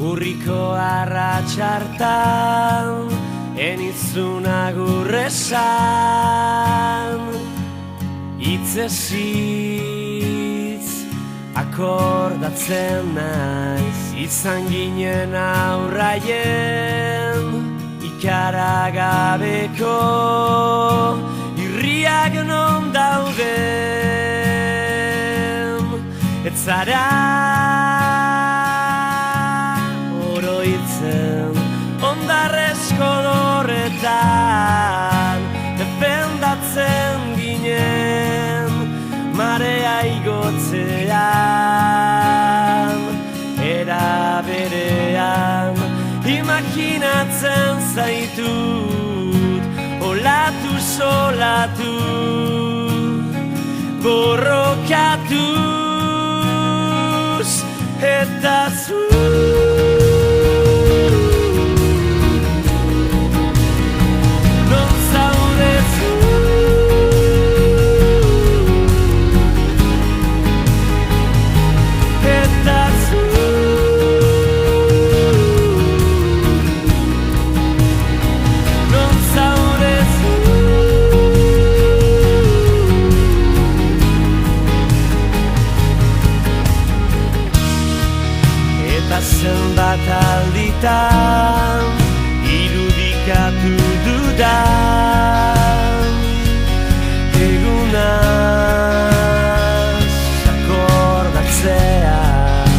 Urriko arratxartan enitzun agurresan, hitzez hitz akordatzen naiz. Izan ginen aurraien ikaragabeko irriak non dauden. Ez zara oroitzen ondarrezko dorretan, defendatzen ginen marea igotzean. Era berean imaginatzen zaitut, olatu solatu borrokatuz eta zu. Zenbat alditan irudikatu dudan egunaz akordatzean,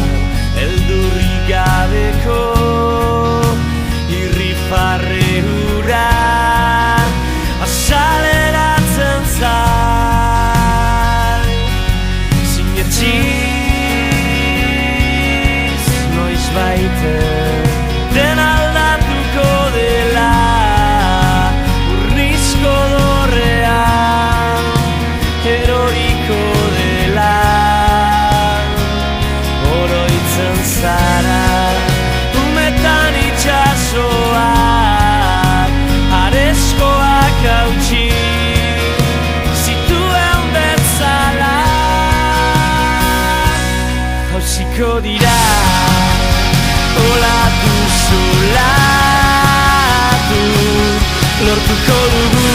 beldurrik gabeko irrifarre hura azaleratzen zai. Den aldatuko dela urnizko dorrean, eroriko dela oroitzen zara. Umetan itxasoak arezkoak hautsi zituen bezala hausiko dira. Olatu solatu lortuko dugu,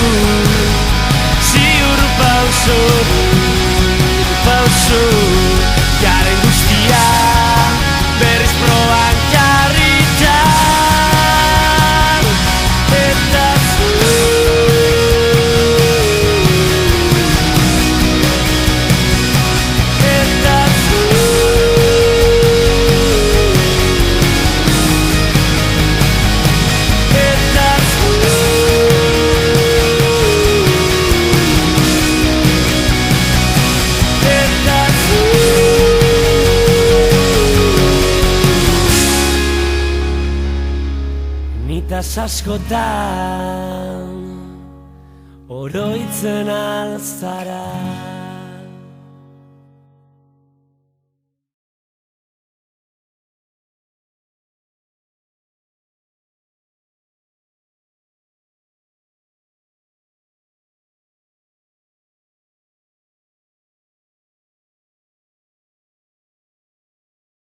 ziur pauso garen guztia berriz proban jarritan eta zu. Nitaz askotan oroitzen alzara.